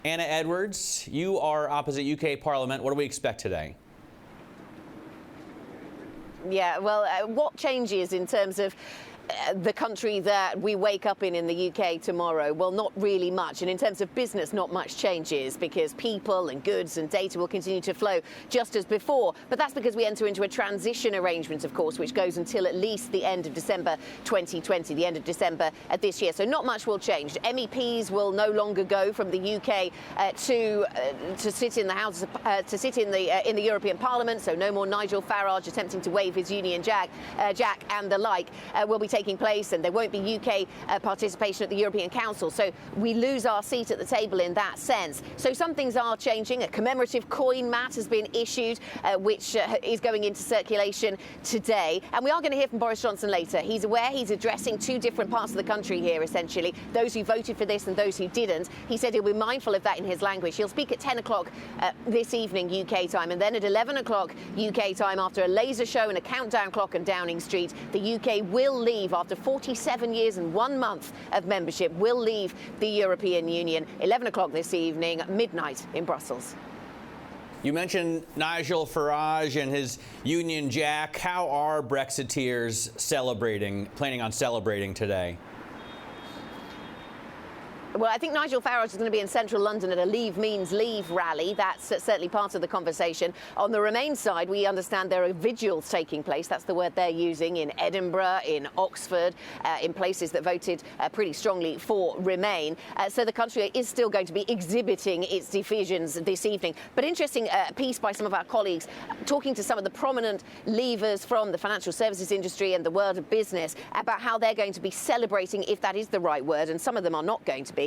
Anna Edwards, you are opposite UK Parliament. What do we expect today? Yeah, well, what changes in terms of the country that we wake up in the UK tomorrow? Well, not really much. And in terms of business, not much changes because people and goods and data will continue to flow just as before. But that's because we enter into a transition arrangement, of course, which goes until at least the end of December 2020, the end of December this year. So not much will change. MEPs will no longer go from the UK to sit in the House, to sit in the European Parliament. So no more Nigel Farage attempting to wave his Union Jack and the like will be taking place, and there won't be UK participation at the European Council. So we lose our seat at the table in that sense. So some things are changing. A commemorative coin, Matt, has been issued, which is going into circulation today. And we are going to hear from Boris Johnson later. He's aware he's addressing two different parts of the country here, essentially, those who voted for this and those who didn't. He said he'll be mindful of that in his language. He'll speak at 10 o'clock this evening UK time, and then at 11 o'clock UK time, after a laser show and a countdown clock on Downing Street, the UK will leave after 47 years and 1 month of membership, will leave the European Union. 11 o'clock this evening, midnight in Brussels. You mentioned Nigel Farage and his Union Jack. How are Brexiteers planning on celebrating today? Well, I think Nigel Farage is going to be in central London at a Leave Means Leave rally. That's certainly part of the conversation. On the Remain side, we understand there are vigils taking place. That's the word they're using in Edinburgh, in Oxford, in places that voted pretty strongly for Remain. So the country is still going to be exhibiting its divisions this evening. But interesting piece by some of our colleagues talking to some of the prominent leavers from the financial services industry and the world of business about how they're going to be celebrating, if that is the right word, and some of them are not going to be.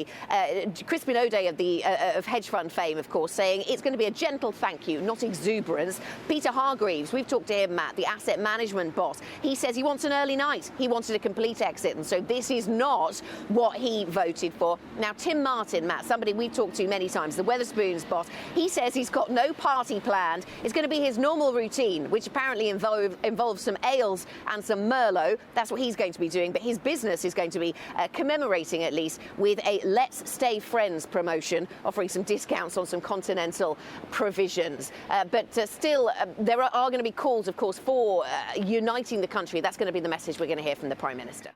Crispin O'Day of hedge fund fame, of course, saying it's going to be a gentle thank you, not exuberance. Peter Hargreaves, we've talked to him, Matt, the asset management boss. He says he wants an early night. He wanted a complete exit, and so this is not what he voted for. Now, Tim Martin, Matt, somebody we've talked to many times, the Wetherspoons boss, he says he's got no party planned. It's going to be his normal routine, which apparently involves some ales and some Merlot. That's what he's going to be doing, but his business is going to be commemorating, at least, with a Let's Stay Friends promotion, offering some discounts on some continental provisions. But still, there are going to be calls, of course, for uniting the country. That's going to be the message we're going to hear from the Prime Minister.